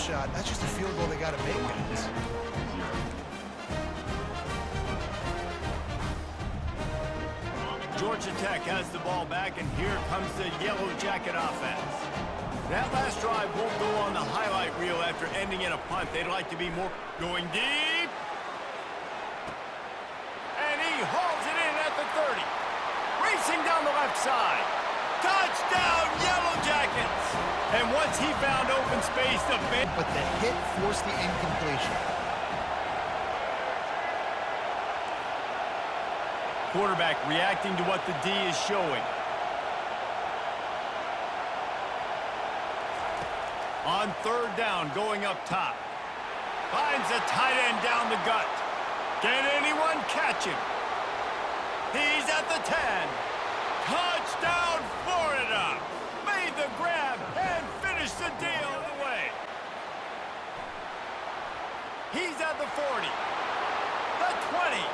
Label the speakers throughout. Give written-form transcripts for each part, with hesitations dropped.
Speaker 1: shot. That's just a field goal they got to make, guys.
Speaker 2: Georgia Tech has the ball back, and here comes the Yellow Jacket offense. That last drive won't go on the highlight reel after ending in a punt. They'd like to be more going deep. And he hauls it in at the 30. Racing down the left side. Touchdown, Yellow Jackets! And once he found open space,
Speaker 1: but the hit forced the incompletion.
Speaker 2: Quarterback reacting to what the D is showing. On third down, going up top. Finds a tight end down the gut. Can anyone catch him? He's at the 10. Touchdown, Florida! Made the grab and finished the deal away. He's at the 40. The 20.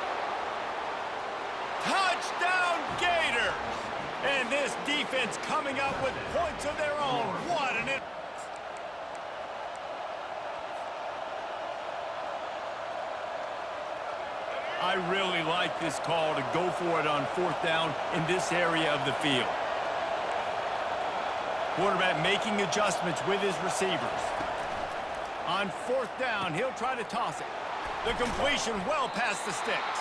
Speaker 2: Touchdown, Gators! And this defense coming up with points of their own. What an... I really like this call to go for it on fourth down in this area of the field. Quarterback making adjustments with his receivers. On fourth down, he'll try to toss it. The completion well past the sticks.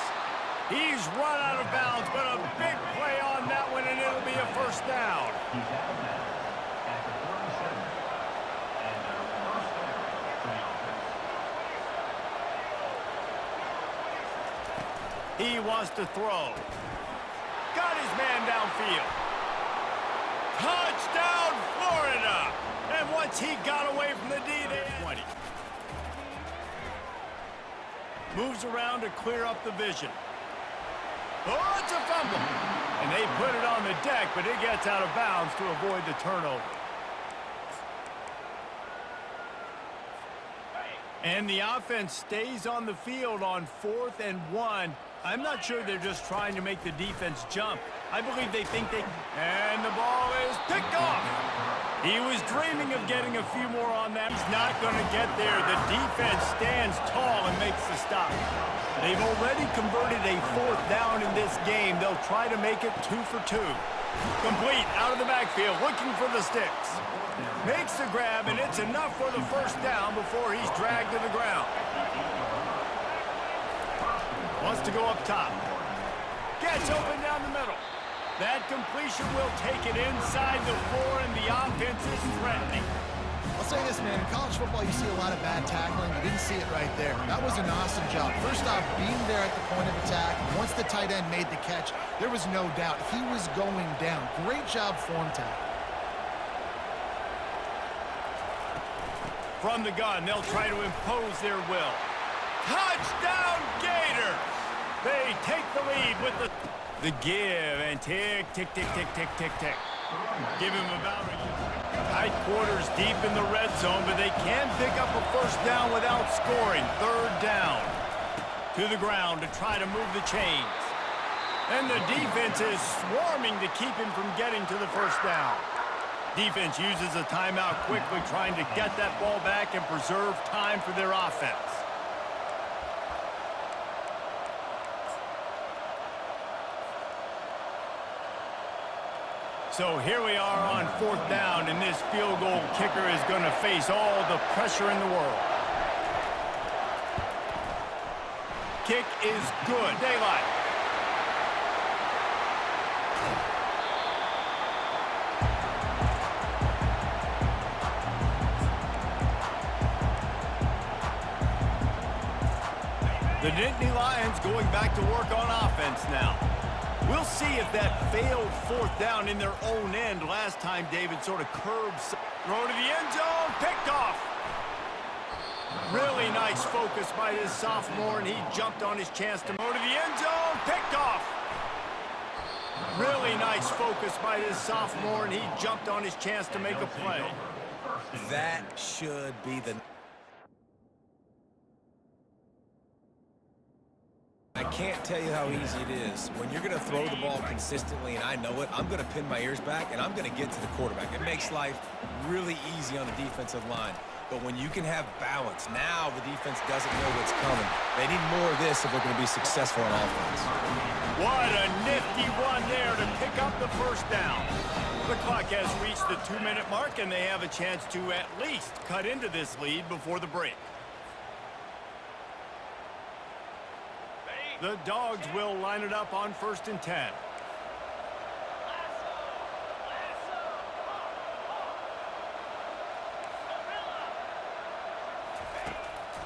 Speaker 2: He's run out of bounds, but a big play on that one, and it'll be a first down. He wants to throw. Got his man downfield. Touchdown, Florida! And once he got away from the D, they had 20. Moves around to clear up the vision. Oh, it's a fumble. And they put it on the deck, but it gets out of bounds to avoid the turnover. And the offense stays on the field on 4th and 1. I'm not sure they're just trying to make the defense jump. I believe they think they... And the ball is picked off. He was dreaming of getting a few more on that. He's not going to get there. The defense stands tall and makes the stop. They've already converted a 4th down in this game. They'll try to make it 2 for 2. Complete out of the backfield, looking for the sticks. Makes the grab, and it's enough for the first down before he's dragged to the ground. Wants to go up top. Gets open down the middle. That completion will take it inside the 4, and the offense is threatening.
Speaker 1: I'll say this, man. In college football, you see a lot of bad tackling. You didn't see it right there. That was an awesome job. First off, being there at the point of attack. Once the tight end made the catch, there was no doubt he was going down. Great job form tackle.
Speaker 2: From the gun, they'll try to impose their will. Touchdown, Gators! They take the lead with the give, and tick, tick, tick, tick, tick, tick, tick. Give him about tight quarters deep in the red zone, but they can pick up a first down without scoring. 3rd down. To the ground to try to move the chains. And the defense is swarming to keep him from getting to the first down. Defense uses a timeout quickly, trying to get that ball back and preserve time for their offense. So here we are on 4th down, and this field goal kicker is going to face all the pressure in the world. Kick is good. Daylight. The Nittany Lions going back to work on offense now. We'll see if that failed 4th down in their own end. Last time, David sort of curbs. Throw to the end zone, picked off. Really nice focus by this sophomore, and he jumped on his chance to go to the end zone, picked off. Really nice focus by this sophomore, and he jumped on his chance to make a play.
Speaker 3: That should be the... I can't tell you how easy it is. When you're going to throw the ball consistently, and I know it, I'm going to pin my ears back, and I'm going to get to the quarterback. It makes life really easy on the defensive line. But when you can have balance, now the defense doesn't know what's coming. They need more of this if they're going to be successful on offense.
Speaker 2: What a nifty run there to pick up the first down. The clock has reached the 2-minute mark, and they have a chance to at least cut into this lead before the break. The Dogs will line it up on 1st and 10.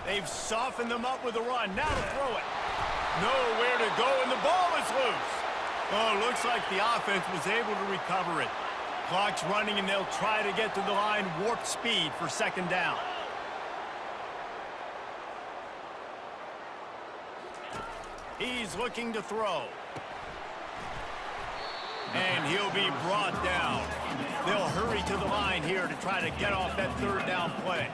Speaker 2: They've softened them up with a run. Now to throw it. Nowhere to go, and the ball is loose. Oh, looks like the offense was able to recover it. Clock's running, and they'll try to get to the line warp speed for 2nd down. He's looking to throw. And he'll be brought down. They'll hurry to the line here to try to get off that 3rd down play.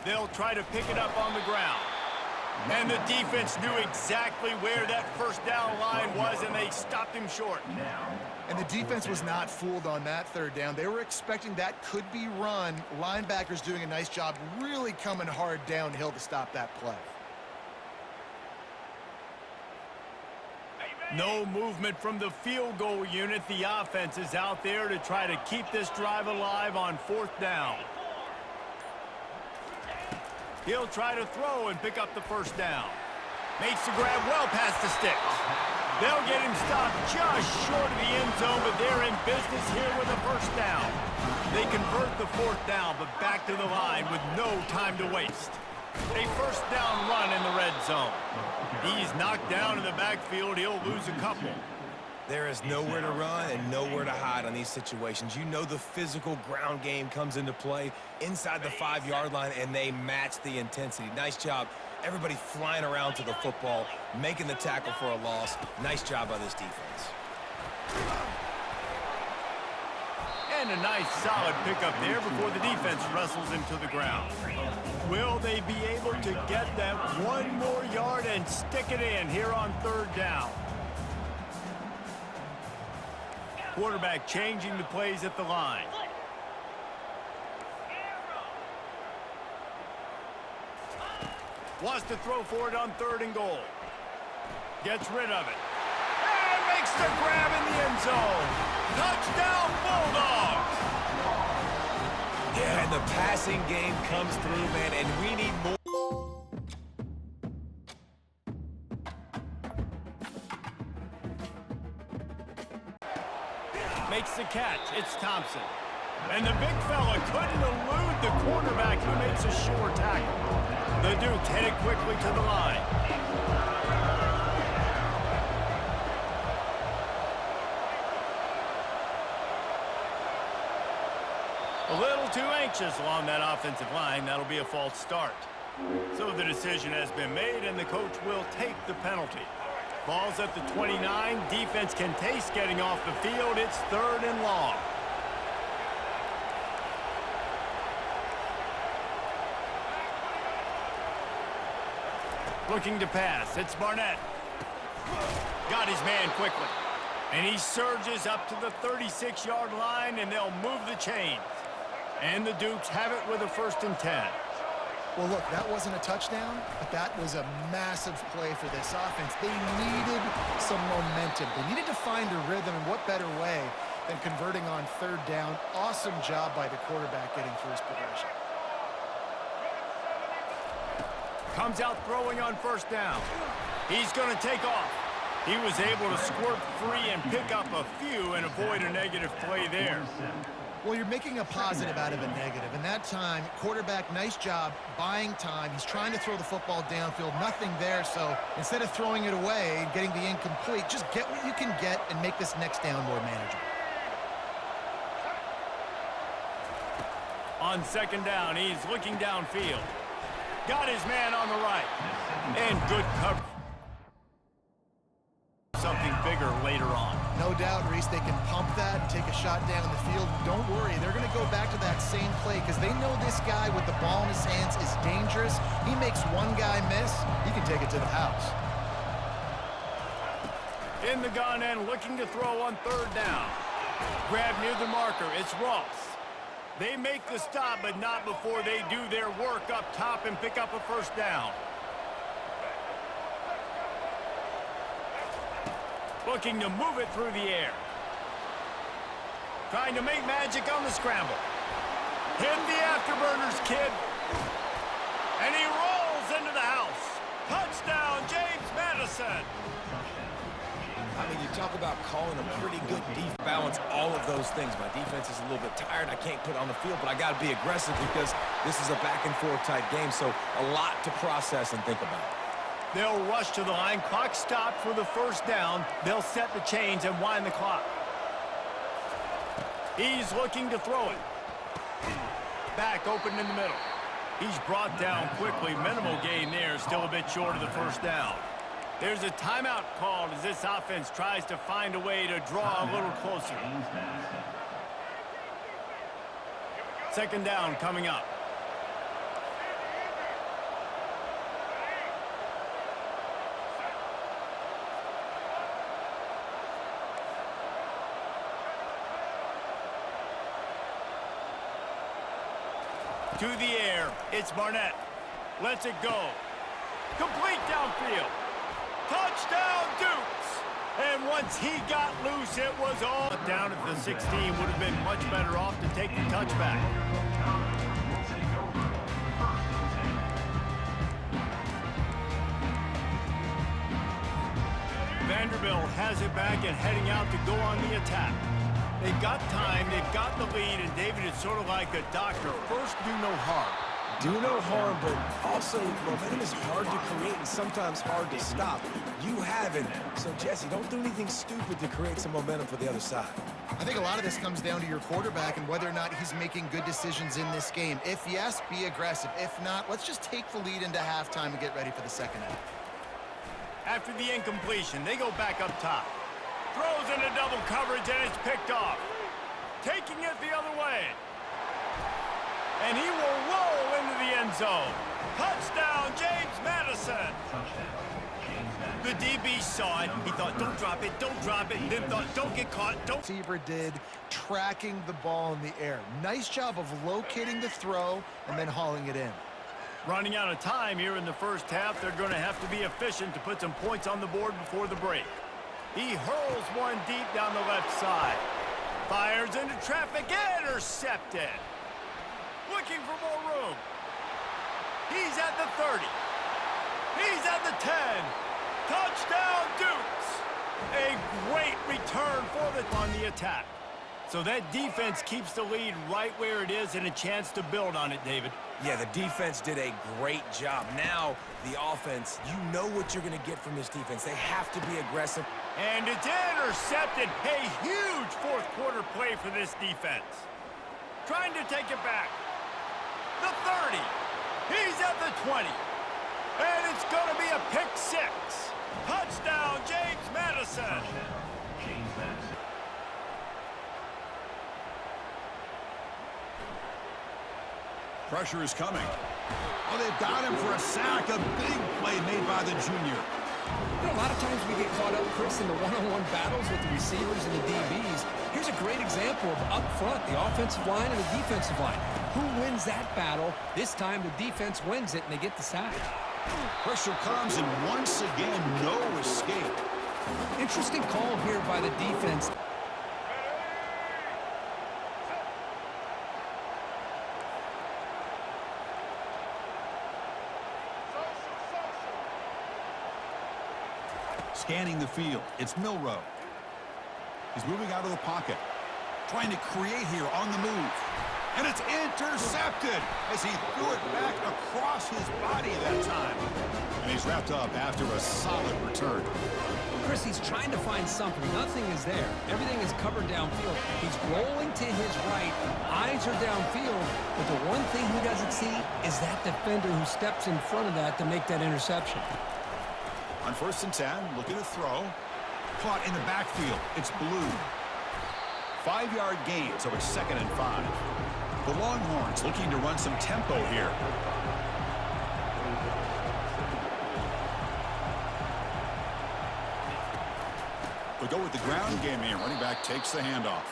Speaker 2: They'll try to pick it up on the ground. And the defense knew exactly where that 1st down line was, and they stopped him short.
Speaker 1: And the defense was not fooled on that 3rd down. They were expecting that could be run. Linebackers doing a nice job really coming hard downhill to stop that play.
Speaker 2: No movement from the field goal unit. The offense is out there to try to keep this drive alive on 4th down. He'll try to throw and pick up the 1st down. Makes the grab well past the sticks. They'll get him stopped just short of the end zone, but they're in business here with a 1st down. They convert the 4th down, but back to the line with no time to waste. A 1st down run in the red zone. He's knocked down in the backfield. He'll lose a couple.
Speaker 3: There is nowhere to run and nowhere to hide on these situations. You know the physical ground game comes into play inside the 5-yard line, and they match the intensity. Nice job. Everybody flying around to the football, making the tackle for a loss. Nice job by this defense.
Speaker 2: And a nice solid pickup there before the defense wrestles him to the ground. Will they be able to get that 1 more yard and stick it in here on 3rd down? Quarterback changing the plays at the line. Wants to throw for it on 3rd and goal. Gets rid of it. And makes the grab in the end zone. Touchdown, Bulldogs!
Speaker 3: Yeah, and the passing game comes through, man, and we need more.
Speaker 2: Makes the catch. It's Thompson. And the big fella couldn't elude the quarterback who makes a sure tackle. The Duke headed quickly to the line. A little too anxious along that offensive line. That'll be a false start. So the decision has been made, and the coach will take the penalty. Ball's at the 29. Defense can taste getting off the field. It's 3rd and long. Looking to pass. It's Barnett. Got his man quickly. And he surges up to the 36-yard line, and they'll move the chains. And the Dukes have it with a 1st and 10.
Speaker 1: Well, look, that wasn't a touchdown, but that was a massive play for this offense. They needed some momentum. They needed to find a rhythm, and what better way than converting on 3rd down. Awesome job by the quarterback getting through his progression.
Speaker 2: Comes out throwing on 1st down. He's going to take off. He was able to squirt free and pick up a few and avoid a negative play there.
Speaker 1: Well, you're making a positive out of a negative, and that time, quarterback, nice job buying time. He's trying to throw the football downfield, nothing there, so instead of throwing it away and getting the incomplete, just get what you can get and make this next down more manageable.
Speaker 2: On 2nd down, he's looking downfield. Got his man on the right. And good coverage. Something bigger later on.
Speaker 1: No doubt, Reese, they can pump that and take a shot down the field. Don't worry, they're going to go back to that same play because they know this guy with the ball in his hands is dangerous. He makes one guy miss, he can take it to the house.
Speaker 2: In the gun and looking to throw on 3rd down. Grab near the marker. It's Ross. They make the stop, but not before they do their work up top and pick up a first down. Looking to move it through the air. Trying to make magic on the scramble. Hit the afterburners, kid. And he rolls into the house. Touchdown, James Madison.
Speaker 3: I mean, you talk about calling a pretty good defense. Balance all of those things. My defense is a little bit tired. I can't put it on the field, but I got to be aggressive because this is a back-and-forth type game, so a lot to process and think about.
Speaker 2: They'll rush to the line. Clock stopped for the first down. They'll set the chains and wind the clock. He's looking to throw it. Back open in the middle. He's brought down quickly. Minimal gain there. Still a bit short of the first down. There's a timeout called as this offense tries to find a way to draw a little closer. Second down coming up. To the air, it's Barnett. Lets it go. Complete downfield. Touchdown, Dukes! And once he got loose, it was all down at the 16. Would have been much better off to take the touchback. Vanderbilt has it back and heading out to go on the attack. They've got time, they've got the lead, and David is sort of like a doctor. First, do no harm.
Speaker 3: Do no harm, but also momentum is hard to create and sometimes hard to stop. You haven't. So, Jesse, don't do anything stupid to create some momentum for the other side.
Speaker 1: I think a lot of this comes down to your quarterback and whether or not he's making good decisions in this game. If yes, be aggressive. If not, let's just take the lead into halftime and get ready for the second half.
Speaker 2: After the incompletion, they go back up top. Throws into double coverage, and it's picked off. Taking it the other way. And he will roll into the end zone. Touchdown, James Madison. The DB saw it. He thought, don't drop it, don't drop it. Then thought, don't get caught, don't.
Speaker 1: Receiver did, tracking the ball in the air. Nice job of locating the throw and then hauling it in.
Speaker 2: Running out of time here in the first half. They're going to have to be efficient to put some points on the board before the break. He hurls one deep down the left side. Fires into traffic, intercepted. Looking for more room. He's at the 30. He's at the 10. Touchdown, Dukes. A great return for on the attack. So that defense keeps the lead right where it is and a chance to build on it, David.
Speaker 3: Yeah, the defense did a great job. Now, the offense, you know what you're going to get from this defense. They have to be aggressive.
Speaker 2: And it's intercepted. A huge fourth quarter play for this defense. Trying to take it back. The 30. He's at the 20. And it's going to be a pick six. Touchdown, James Madison.
Speaker 4: Pressure is coming. Oh, they've got him for a sack. A big play made by the junior.
Speaker 5: You know, a lot of times we get caught up, Chris, in the one-on-one battles with the receivers and the DBs. Here's a great example of up front, the offensive line and the defensive line. Who wins that battle? This time the defense wins it and they get the sack.
Speaker 4: Pressure comes, and once again, no escape.
Speaker 5: Interesting call here by the defense.
Speaker 4: Scanning the field, it's Milrow. He's moving out of the pocket. Trying to create here on the move. And it's intercepted as he threw it back across his body that time. And he's wrapped up after a solid return.
Speaker 5: Chris, he's trying to find something. Nothing is there. Everything is covered downfield. He's rolling to his right. Eyes are downfield. But the one thing he doesn't see is that defender who steps in front of that to make that interception.
Speaker 4: On 1st and 10, looking to throw. Caught in the backfield. It's Blue. 5-yard gain, so it's 2nd and 5. The Longhorns looking to run some tempo here. We go with the ground game here. Running back takes the handoff.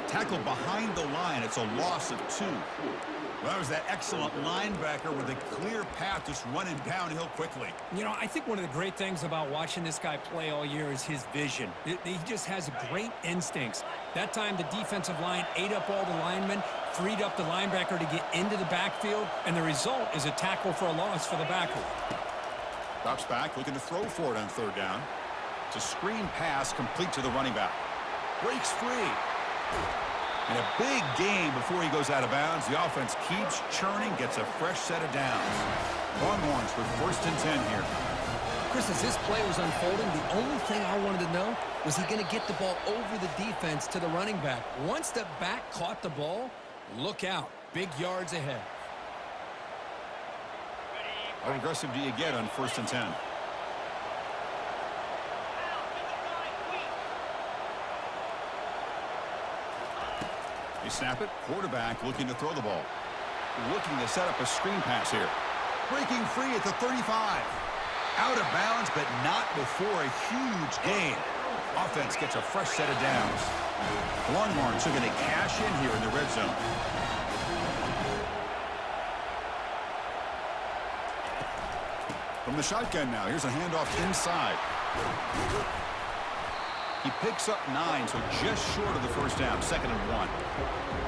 Speaker 4: Tackle behind the line. It's a loss of 2. Well, that was that excellent linebacker with a clear path just running downhill quickly.
Speaker 5: You know, I think one of the great things about watching this guy play all year is his vision. He just has great instincts. That time, the defensive line ate up all the linemen, freed up the linebacker to get into the backfield, and the result is a tackle for a loss for the backer.
Speaker 4: Drops back, looking to throw for it on 3rd down. It's a screen pass complete to the running back. Breaks free. And a big gain before he goes out of bounds. The offense keeps churning, gets a fresh set of downs. Longhorns with 1st and 10 here.
Speaker 5: Chris, as this play was unfolding, the only thing I wanted to know was he going to get the ball over the defense to the running back. Once the back caught the ball, look out. Big yards ahead.
Speaker 4: How aggressive do you get on 1st and 10? They snap it. Quarterback looking to throw the ball. Looking to set up a screen pass here. Breaking free at the 35. Out of bounds, but not before a huge gain. Offense gets a fresh set of downs. Longhorns are going to cash in here in the red zone. From the shotgun now, here's a handoff inside. He picks up 9, so just short of the 1st down, 2nd and 1.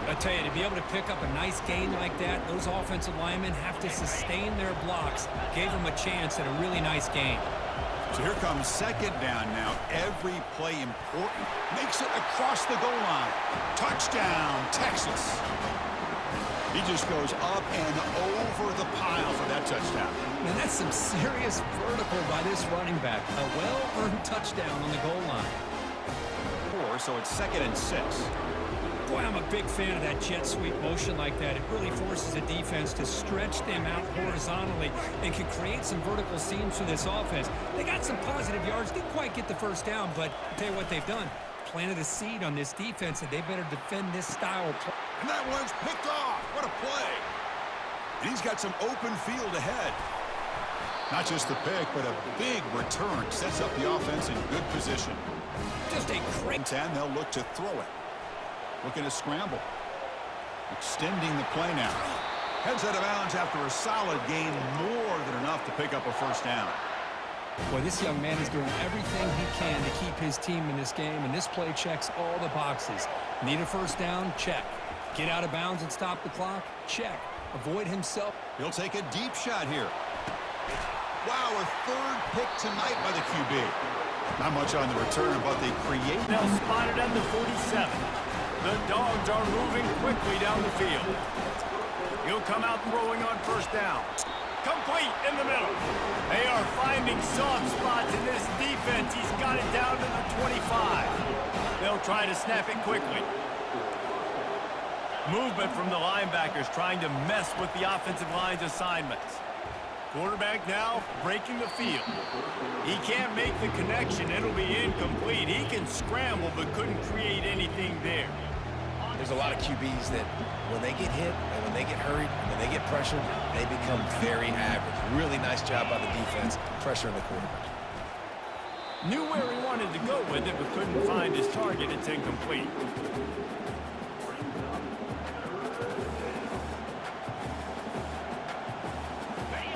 Speaker 5: I tell you, to be able to pick up a nice gain like that, those offensive linemen have to sustain their blocks. Gave them a chance at a really nice gain.
Speaker 4: So here comes 2nd down now. Every play important. Makes it across the goal line. Touchdown, Texas. He just goes up and over the pile for that touchdown.
Speaker 5: Man, that's some serious vertical by this running back. A well-earned touchdown on the goal line.
Speaker 4: So it's 2nd and 6.
Speaker 5: Boy, I'm a big fan of that jet sweep motion like that. It really forces a defense to stretch them out horizontally and can create some vertical seams for this offense. They got some positive yards. Didn't quite get the 1st down, but I'll tell you what they've done. Planted a seed on this defense, and they better defend this style of play.
Speaker 4: And that one's picked off. What a play. And he's got some open field ahead. Not just the pick, but a big return. Sets up the offense in good position.
Speaker 5: Just a great
Speaker 4: 10, they'll look to throw it. Looking to scramble. Extending the play now. Heads out of bounds after a solid gain, more than enough to pick up a 1st down.
Speaker 5: Boy, this young man is doing everything he can to keep his team in this game, and this play checks all the boxes. Need a 1st down? Check. Get out of bounds and stop the clock? Check. Avoid himself.
Speaker 4: He'll take a deep shot here. Wow, a 3rd pick tonight by the QB. Not much on the return, but they create.
Speaker 2: Now spotted at the 47. The Dogs are moving quickly down the field. He'll come out throwing on 1st down. Complete in the middle. They are finding soft spots in this defense. He's got it down to the 25. They'll try to snap it quickly. Movement from the linebackers trying to mess with the offensive line's assignments. Quarterback now breaking the field. He can't make the connection. It'll be incomplete. He can scramble but couldn't create anything there.
Speaker 3: There's a lot of QBs that when they get hit and when they get hurried and when they get pressured, they become very average. Really nice job by the defense pressuring the quarterback.
Speaker 2: Knew where he wanted to go with it but couldn't find his target. It's incomplete.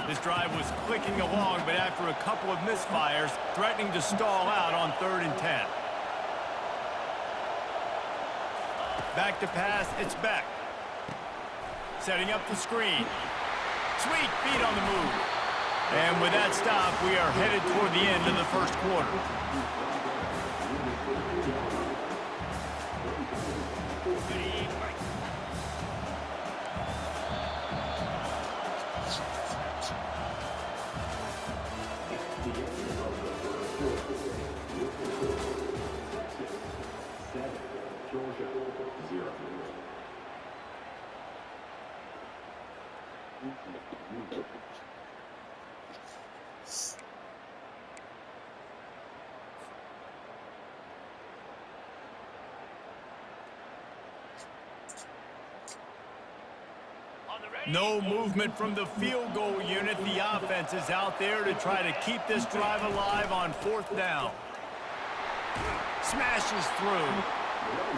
Speaker 2: This drive was clicking along, but after a couple of misfires, threatening to stall out on 3rd and 10. Back to pass, it's Beck. Setting up the screen. Sweet feet on the move. And with that stop, we are headed toward the end of the 1st quarter. No movement from the field goal unit. The offense is out there to try to keep this drive alive on 4th down. Smashes through.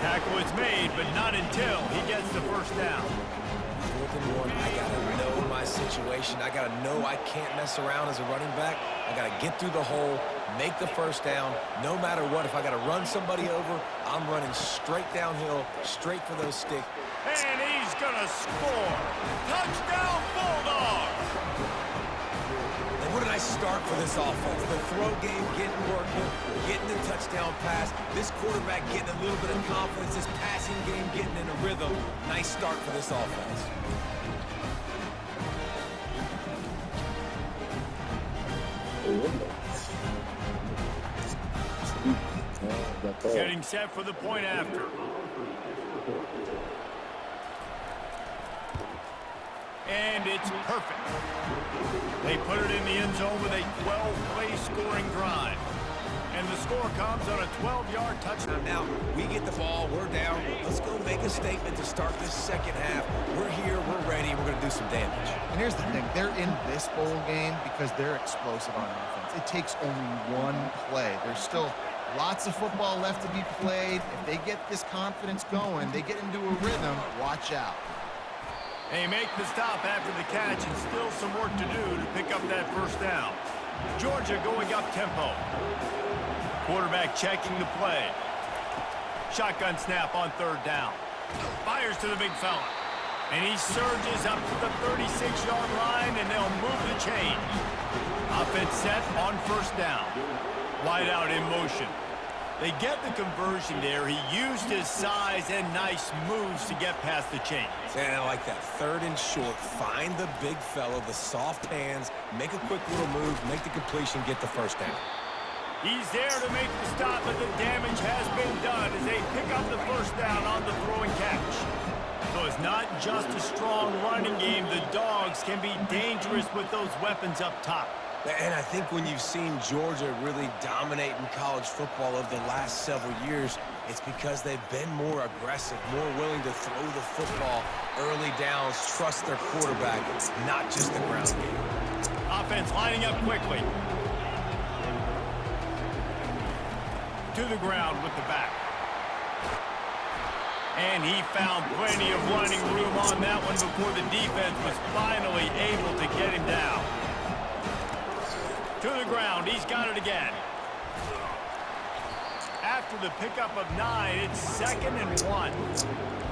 Speaker 2: Tackle is made, but not until he gets the first down.
Speaker 3: 4th and 1, I gotta know my situation. I gotta know I can't mess around as a running back. I gotta get through the hole, make the first down. No matter what, if I gotta run somebody over, I'm running straight downhill, straight for those sticks.
Speaker 2: And he's gonna score. Touchdown, Bulldogs!
Speaker 3: And what a nice start for this offense. The throw game getting working, getting the touchdown pass. This quarterback getting a little bit of confidence. This passing game getting in a rhythm. Nice start for this offense.
Speaker 2: Getting set for the point after. And it's perfect. They put it in the end zone with a 12-play scoring drive. And the score comes on a 12-yard touchdown.
Speaker 3: Now, we get the ball, we're down. Let's go make a statement to start this second half. We're here, we're ready, we're going to do some damage.
Speaker 1: And here's the thing. They're in this bowl game because they're explosive on offense. It takes only one play. There's still lots of football left to be played. If they get this confidence going, they get into a rhythm, watch out.
Speaker 2: They make the stop after the catch and still some work to do to pick up that first down. Georgia going up tempo. Quarterback checking the play. Shotgun snap on 3rd down. Fires to the big fella. And he surges up to the 36-yard line, and they'll move the chain. Offense set on 1st down. Wide out in motion. They get the conversion there. He used his size and nice moves to get past the chain.
Speaker 3: And I like that. 3rd and short. Find the big fella, the soft hands, make a quick little move, make the completion, get the first down.
Speaker 2: He's there to make the stop, but the damage has been done as they pick up the first down on the throwing catch. So it's not just a strong running game. The Dogs can be dangerous with those weapons up top.
Speaker 3: And I think when you've seen Georgia really dominate in college football over the last several years, it's because they've been more aggressive, more willing to throw the football early downs, trust their quarterback, not just the ground game.
Speaker 2: Offense lining up quickly. To the ground with the back. And he found plenty of running room on that one before the defense was finally able to get him down. To the ground, he's got it again. After the pickup of 9, it's 2nd and 1.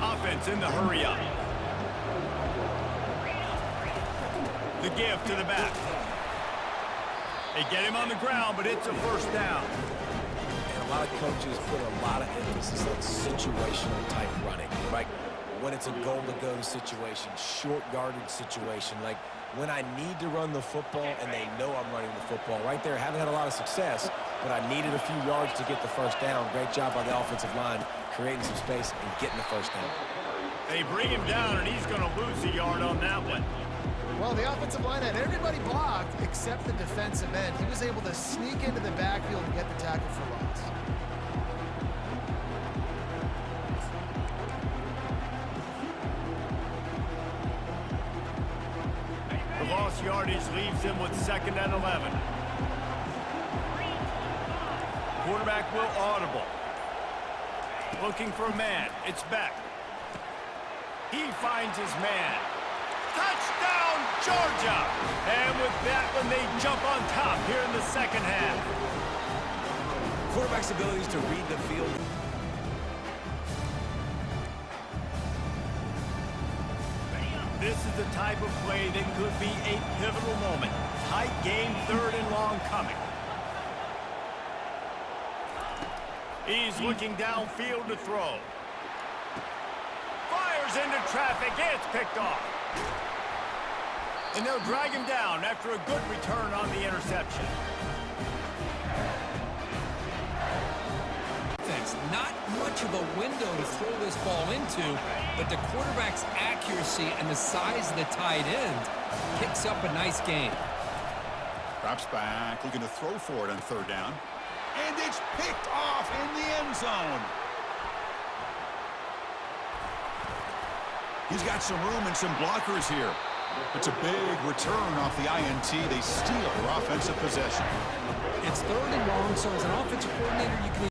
Speaker 2: Offense in the hurry up. The give to the back. They get him on the ground, but it's a first down.
Speaker 3: A lot of coaches put a lot of emphasis on situational type running, right? When it's a goal-to-go situation, short yardage situation, like when I need to run the football and they know I'm running the football. Right there, haven't had a lot of success, but I needed a few yards to get the first down. Great job by the offensive line, creating some space and getting the first down.
Speaker 2: They bring him down, and he's going to lose a yard on that one.
Speaker 1: Well, the offensive line had everybody blocked except the defensive end. He was able to sneak into the backfield and get the tackle for loss.
Speaker 2: The lost yardage leaves him with 2nd and 11. Quarterback will audible. Looking for a man. It's Beck. He finds his man. Touchdown, Georgia! And with that one, they jump on top here in the second half.
Speaker 3: Quarterback's abilities to read the field.
Speaker 2: This is the type of play that could be a pivotal moment. Tight game, 3rd and long coming. He's looking downfield to throw. Fires into traffic. It's picked off. And they'll drag him down after a good return on the interception.
Speaker 5: Not much of a window to throw this ball into, but the quarterback's accuracy and the size of the tight end kicks up a nice game.
Speaker 4: Drops back, looking to throw for it on 3rd down. And it's picked off in the end zone. He's got some room and some blockers here. It's a big return off the INT. They steal their offensive possession.
Speaker 5: It's 3rd and long, so as an offensive coordinator, you can